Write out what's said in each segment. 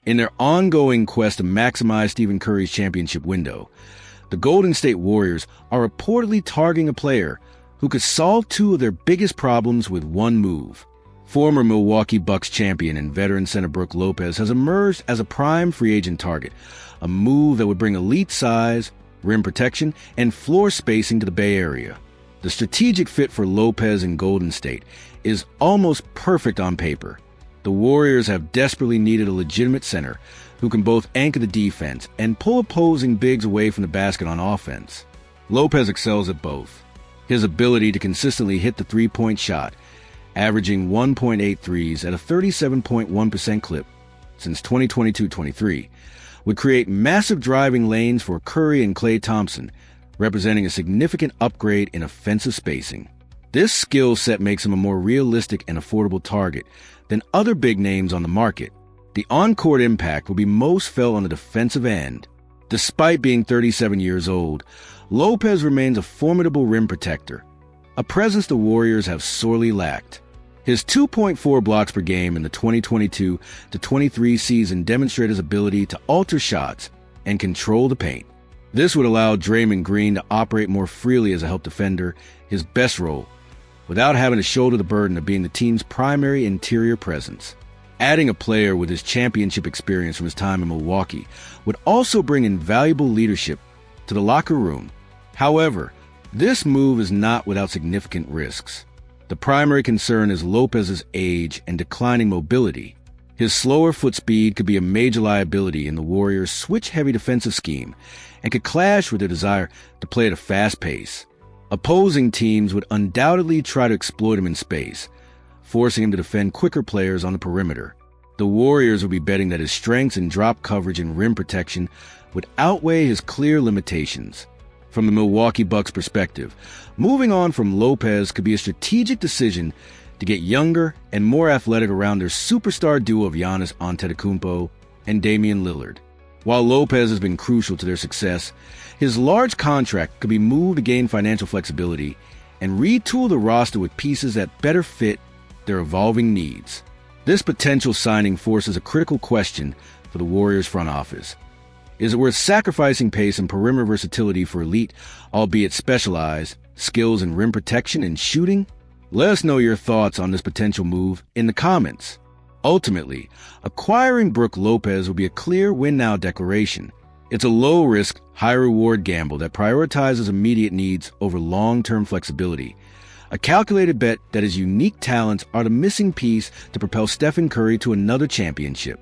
In their ongoing quest to maximize Stephen Curry's championship window, the Golden State Warriors are reportedly targeting a player who could solve two of their biggest problems with one move. Former Milwaukee Bucks champion and veteran center Brook Lopez has emerged as a prime free agent target, a move that would bring elite size, rim protection, and floor spacing to the Bay Area. The strategic fit for Lopez in Golden State is almost perfect on paper. The Warriors have desperately needed a legitimate center who can both anchor the defense and pull opposing bigs away from the basket on offense. Lopez excels at both. His ability to consistently hit the three-point shot, averaging 1.8 threes at a 37.1% clip since 2022-23, would create massive driving lanes for Curry and Klay Thompson, representing a significant upgrade in offensive spacing. This skill set makes him a more realistic and affordable target than other big names on the market. The on-court impact will be most felt on the defensive end. Despite being 37 years old, Lopez remains a formidable rim protector, a presence the Warriors have sorely lacked. His 2.4 blocks per game in the 2022-23 season demonstrate his ability to alter shots and control the paint. This would allow Draymond Green to operate more freely as a help defender, his best role, without having to shoulder the burden of being the team's primary interior presence. Adding a player with his championship experience from his time in Milwaukee would also bring invaluable leadership to the locker room. However, this move is not without significant risks. The primary concern is Lopez's age and declining mobility. His slower foot speed could be a major liability in the Warriors' switch-heavy defensive scheme and could clash with their desire to play at a fast pace. Opposing teams would undoubtedly try to exploit him in space, forcing him to defend quicker players on the perimeter. The Warriors would be betting that his strengths in drop coverage and rim protection would outweigh his clear limitations. From the Milwaukee Bucks' perspective, moving on from Lopez could be a strategic decision to get younger and more athletic around their superstar duo of Giannis Antetokounmpo and Damian Lillard. While Lopez has been crucial to their success, his large contract could be moved to gain financial flexibility and retool the roster with pieces that better fit their evolving needs. This potential signing forces a critical question for the Warriors front office. Is it worth sacrificing pace and perimeter versatility for elite, albeit specialized, skills in rim protection and shooting? Let us know your thoughts on this potential move in the comments. Ultimately, acquiring Brook Lopez will be a clear win-now declaration. It's a low-risk, high-reward gamble that prioritizes immediate needs over long-term flexibility. A calculated bet that his unique talents are the missing piece to propel Stephen Curry to another championship.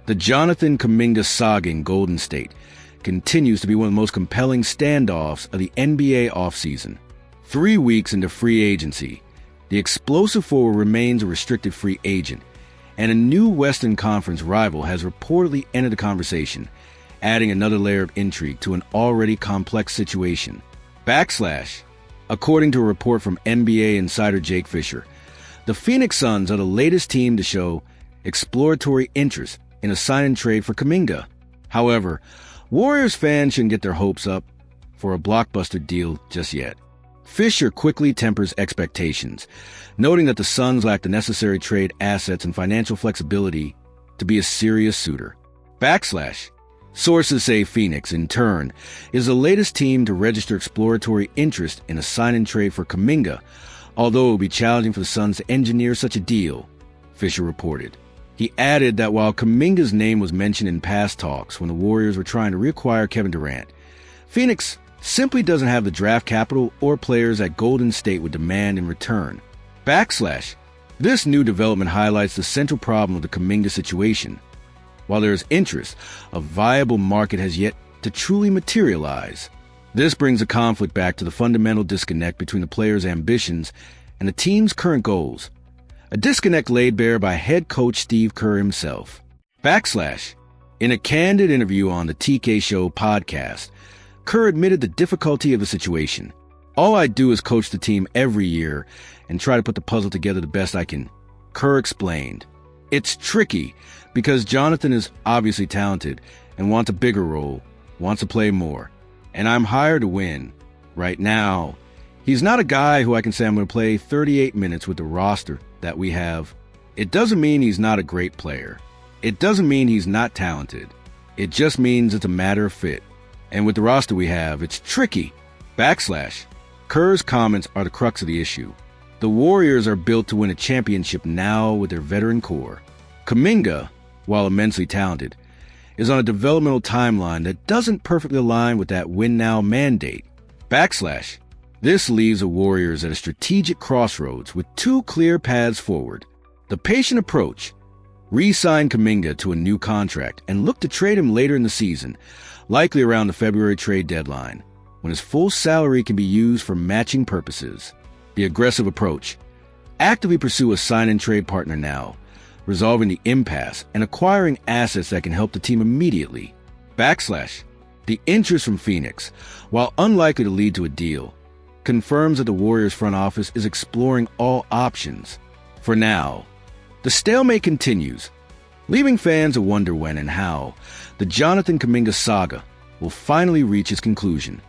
The Jonathan Kuminga saga in Golden State continues to be one of the most compelling standoffs of the NBA offseason. 3 weeks into free agency, the explosive forward remains a restricted free agent, and a new Western Conference rival has reportedly entered the conversation, adding another layer of intrigue to an already complex situation. According to a report from NBA insider Jake Fisher, the Phoenix Suns are the latest team to show exploratory interest in a sign-and-trade for Kuminga. However, Warriors fans shouldn't get their hopes up for a blockbuster deal just yet. Fisher quickly tempers expectations, noting that the Suns lack the necessary trade assets and financial flexibility to be a serious suitor. Sources say Phoenix, in turn, is the latest team to register exploratory interest in a sign-and-trade for Kuminga, although it will be challenging for the Suns to engineer such a deal, Fisher reported. He added that while Kuminga's name was mentioned in past talks when the Warriors were trying to reacquire Kevin Durant, Phoenix simply doesn't have the draft capital or players that Golden State would demand in return. This new development highlights the central problem of the Kuminga situation. While there is interest, a viable market has yet to truly materialize. This brings a conflict back to the fundamental disconnect between the player's ambitions and the team's current goals. A disconnect laid bare by head coach Steve Kerr himself. In a candid interview on the TK Show podcast, Kerr admitted the difficulty of the situation. "All I do is coach the team every year and try to put the puzzle together the best I can," Kerr explained. "It's tricky because Jonathan is obviously talented and wants a bigger role, wants to play more, and I'm hired to win. Right now, he's not a guy who I can say I'm going to play 38 minutes with the roster that we have. It doesn't mean he's not a great player. It doesn't mean he's not talented. It just means it's a matter of fit. And with the roster we have, it's tricky. Kerr's comments are the crux of the issue. The Warriors are built to win a championship now with their veteran core. Kuminga, while immensely talented, is on a developmental timeline that doesn't perfectly align with that win-now mandate. This leaves the Warriors at a strategic crossroads with two clear paths forward. The patient approach: re-sign Kuminga to a new contract and look to trade him later in the season, likely around the February trade deadline, when his full salary can be used for matching purposes. The aggressive approach: actively pursue a sign-and-trade partner now, resolving the impasse and acquiring assets that can help the team immediately. The interest from Phoenix, while unlikely to lead to a deal, confirms that the Warriors front office is exploring all options. For now, the stalemate continues, leaving fans to wonder when and how the Jonathan Kuminga saga will finally reach its conclusion.